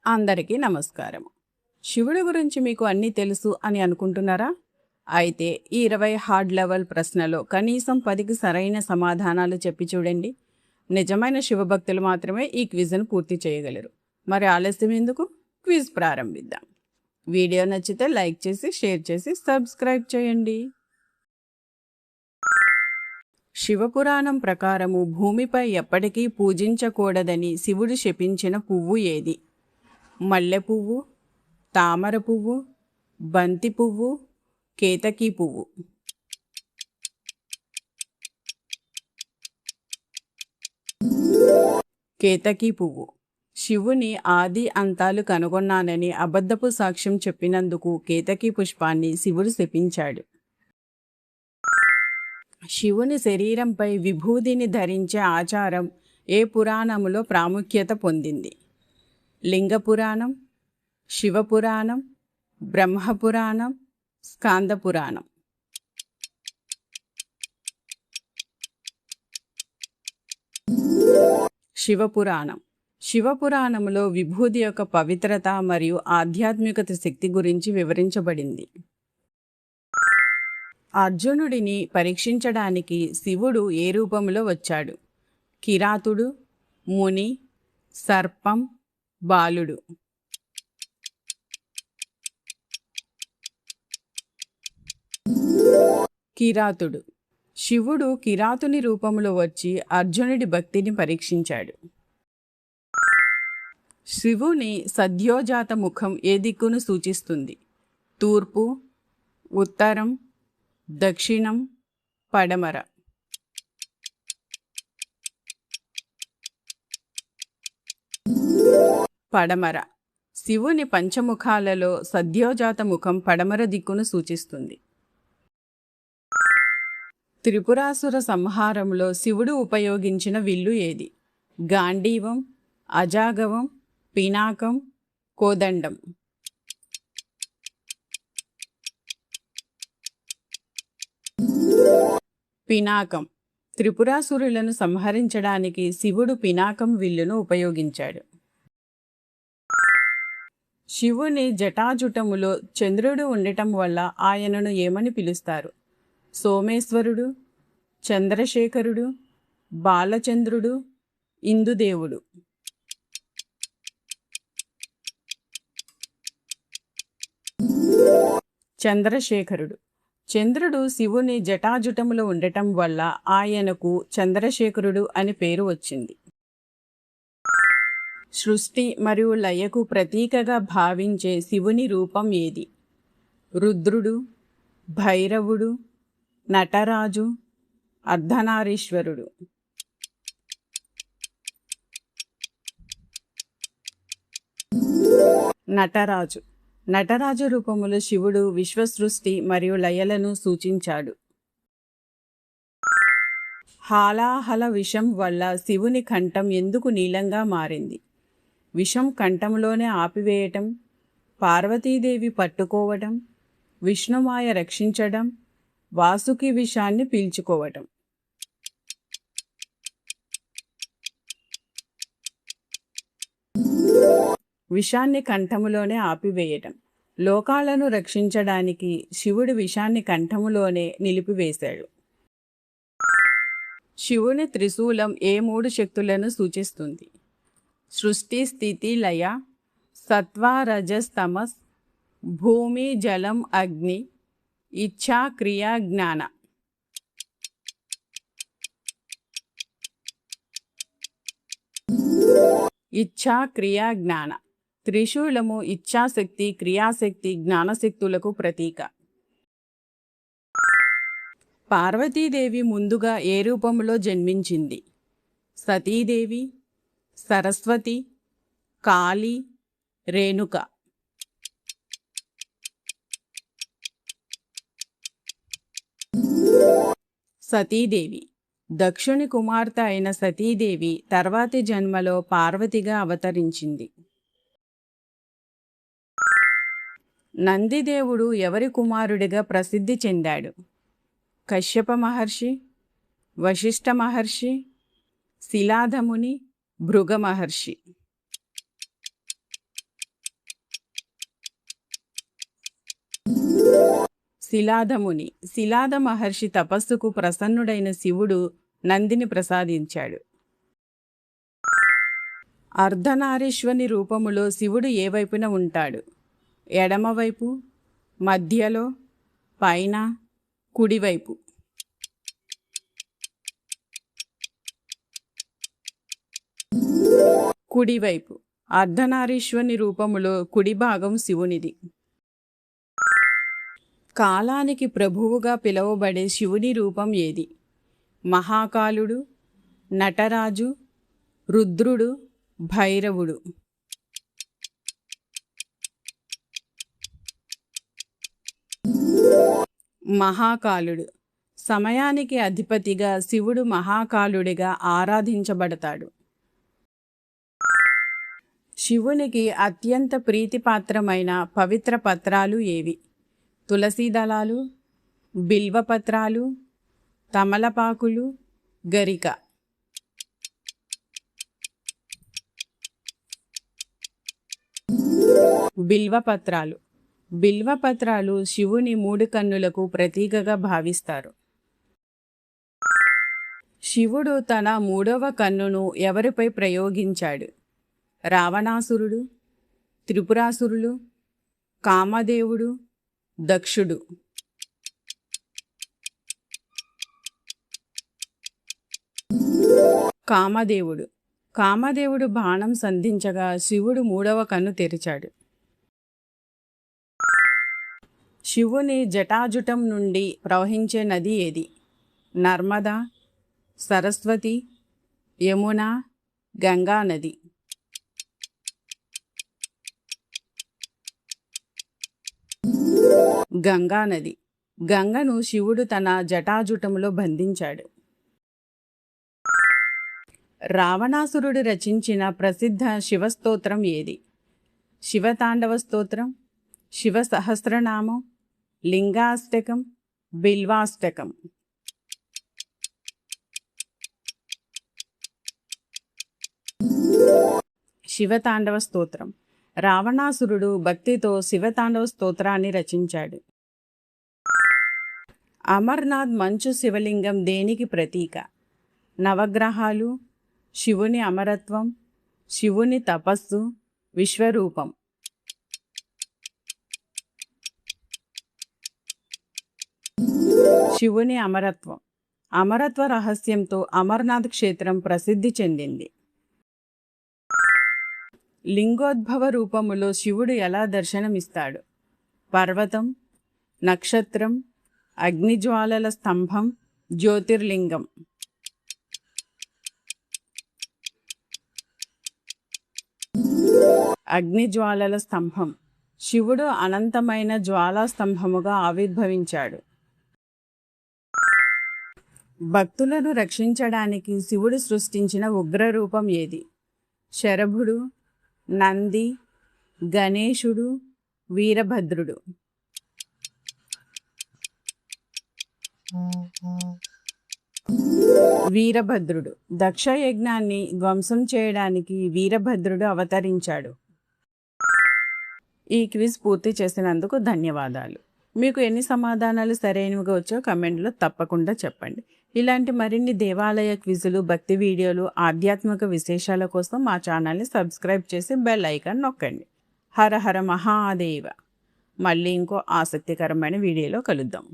అందరికీ నమస్కారం. శివుడి గురించి మీకు అన్నీ తెలుసు అని అనుకుంటున్నారా? అయితే ఈ 20 హార్డ్ లెవెల్ ప్రశ్నలో కనీసం 10కి సరైన సమాధానాలు చెప్పి చూడండి. నిజమైన శివభక్తులు మాత్రమే ఈ క్విజ్ను పూర్తి చేయగలరు. మరి ఆలస్యం ఎందుకు? క్విజ్ ప్రారంభిద్దాం. వీడియో నచ్చితే లైక్ చేసి, షేర్ చేసి, సబ్స్క్రైబ్ చేయండి. శివపురాణం ప్రకారము భూమిపై ఎప్పటికీ పూజించకూడదని శివుడు శపించిన పువ్వు ఏది? మల్లె పువ్వు, తామర పువ్వు, బంతి పువ్వు, కేతకీ పువ్వు. కేతకీ పువ్వు. శివుని ఆది అంతాలు కనుగొన్నానని అబద్ధపు సాక్ష్యం చెప్పినందుకు కేతకీ పుష్పాన్ని శివుడు శపించాడు. శివుని శరీరంపై విభూదిని ధరించే ఆచారం ఏ పురాణములో ప్రాముఖ్యత పొందింది? లింగ పురాణం, శివపురాణం, బ్రహ్మపురాణం, స్కాంద పురాణం. శివపురాణం. శివపురాణంలో విభూది యొక్క పవిత్రత మరియు ఆధ్యాత్మికత శక్తి గురించి వివరించబడింది. అర్జునుడిని పరీక్షించడానికి శివుడు ఏ రూపంలో వచ్చాడు? కిరాతుడు, ముని, సర్పం, బాలుడు. కిరాతుడు. శివుడు కిరాతుని రూపంలో వచ్చి అర్జునుడి భక్తిని పరీక్షించాడు. శివుని సద్యోజాత ముఖం ఏ దిక్కును సూచిస్తుంది? తూర్పు, ఉత్తరం, దక్షిణం, పడమర. పడమర. శివుని పంచముఖాలలో సద్యోజాత ముఖం పడమర దిక్కును సూచిస్తుంది. త్రిపురాసుర సంహారంలో శివుడు ఉపయోగించిన విల్లు ఏది? గాంధీవం, అజాగవం, పినాకం, కోదండం. పినాకం. త్రిపురాసురులను సంహరించడానికి శివుడు పినాకం విల్లును ఉపయోగించాడు. శివుని జటాజుటములో చంద్రుడు ఉండటం వల్ల ఆయనను ఏమని పిలుస్తారు? సోమేశ్వరుడు, చంద్రశేఖరుడు, బాలచంద్రుడు, ఇందుదేవుడు. చంద్రశేఖరుడు. చంద్రుడు శివుని జటాజుటములో ఉండటం వల్ల ఆయనకు చంద్రశేఖరుడు అని పేరు వచ్చింది. సృష్టి మరియు లయకు ప్రతీకగా భావించే శివుని రూపం ఏది? రుద్రుడు, భైరవుడు, నటరాజు, అర్ధనారీశ్వరుడు. నటరాజు. నటరాజు రూపములో శివుడు విశ్వసృష్టి మరియు లయలను సూచించాడు. హాలాహల విషం వల్ల శివుని కంఠం ఎందుకు నీలంగా మారింది? విషం కంఠంలోనే ఆపివేయటం, పార్వతీదేవి పట్టుకోవటం, విష్ణుమాయ రక్షించడం, వాసుకి విషాన్ని పీల్చుకోవటం. విషాన్ని కంఠములోనే ఆపివేయటం. లోకాలను రక్షించడానికి శివుడు విషాన్ని కంఠములోనే నిలిపివేశాడు. శివుని త్రిశూలం ఏ 3 శక్తులను సూచిస్తుంది? సృష్టి, స్థితి, లయ, సత్వ, రజస్, తమస్, భూమి, జలం, అగ్ని, ఇచ్ఛా, క్రియ, జ్ఞాన. ఇచ్ఛా, క్రియ, జ్ఞాన. త్రిశూలము ఇచ్ఛాశక్తి, క్రియాశక్తి, జ్ఞానశక్తులకు ప్రతీక. పార్వతీదేవి ముందుగా ఏ రూపంలో జన్మించింది? సతీదేవి, సరస్వతి, కాళీ, రేణుక. సతీదేవి. దక్షుని కుమార్తె అయిన సతీదేవి తర్వాతి జన్మలో పార్వతిగా అవతరించింది. నందిదేవుడు ఎవరి కుమారుడిగా ప్రసిద్ధి చెందాడు? కశ్యప మహర్షి, వశిష్ఠ మహర్షి, శిలాధముని, భృగ మహర్షి. శిలాదముని. శిలాద మహర్షి తపస్సుకు ప్రసన్నుడైన శివుడు నందిని ప్రసాదించాడు. అర్ధనారీశ్వని రూపములో శివుడు ఏ వైపున ఉంటాడు? ఎడమవైపు, మధ్యలో, పైన, కుడివైపు. కుడివైపు. అర్ధనారీశ్వని రూపములో కుడి భాగం శివునిది. కాలానికి ప్రభువుగా పిలువబడే శివుని రూపం ఏది? మహాకాలుడు, నటరాజు, రుద్రుడు, భైరవుడు. మహాకాలుడు. సమయానికి అధిపతిగా శివుడు మహాకాలుడిగా ఆరాధించబడతాడు. శివునికి అత్యంత ప్రీతిపాత్రమైన పవిత్ర పత్రాలు ఏవి? తులసీ దళాలు, బిల్వపత్రాలు, తమలపాకులు, గరిక. బిల్వపత్రాలు. బిల్వపత్రాలు శివుని 3 కన్నులకు ప్రతీకగా భావిస్తారు. శివుడు తన 3వ కన్నును ఎవరిపై ప్రయోగించాడు? రావణాసురుడు, త్రిపురాసురులు, కామదేవుడు, దక్షుడు. కామదేవుడు. కామదేవుడు బాణం సంధించగా శివుడు 3వ కన్ను తెరిచాడు. శివుని జటాజుటం నుండి ప్రవహించే నది ఏది? నర్మదా, సరస్వతి, యమున, గంగా నది. గంగా నది. గంగను శివుడు తన జటాజుటములో బంధించాడు. రావణాసురుడు రచించిన ప్రసిద్ధ శివస్తోత్రం ఏది? శివతాండవ స్తోత్రం, శివ సహస్రనామం, లింగాష్టకం, బిల్వాష్టకం. శివతాండవ స్తోత్రం. రావణాసురుడు భక్తితో శివతాండవ స్తోత్రాన్ని రచించాడు. అమర్నాథ్ మంచు శివలింగం దేనికి ప్రతీక? నవగ్రహాలు, శివుని అమరత్వం, శివుని తపస్సు, విశ్వరూపం. శివుని అమరత్వం. అమరత్వ రహస్యంతో అమర్నాథ్ క్షేత్రం ప్రసిద్ధి చెందింది. లింగోద్భవ రూపములో శివుడు ఎలా దర్శనమిస్తాడు? పర్వతం, నక్షత్రం, అగ్నిజ్వాలల స్తంభం, జ్యోతిర్లింగం. అగ్నిజ్వాలల స్తంభం. శివుడు అనంతమైన జ్వాలా స్తంభముగా ఆవిర్భవించాడు. భక్తులను రక్షించడానికి శివుడు సృష్టించిన ఉగ్రరూపం ఏది? శరభుడు, నంది, గణేశుడు, వీరభద్రుడు. వీరభద్రుడు. దక్షయజ్ఞాన్ని ధ్వంసం చేయడానికి వీరభద్రుడు అవతరించాడు. ఈ క్విజ్ పూర్తి చేసినందుకు ధన్యవాదాలు. మీకు ఎన్ని సమాధానాలు సరైనవిగా వచ్చో కమెంట్లో తప్పకుండా చెప్పండి. ఇలాంటి మరిన్ని దేవాలయ క్విజులు, భక్తి వీడియోలు, ఆధ్యాత్మిక విశేషాల కోసం మా ఛానల్ని సబ్స్క్రైబ్ చేసి బెల్ ఐకాన్ నొక్కండి. హర హర మహాదేవ. మళ్ళీ ఇంకో ఆసక్తికరమైన వీడియోలో కలుద్దాం.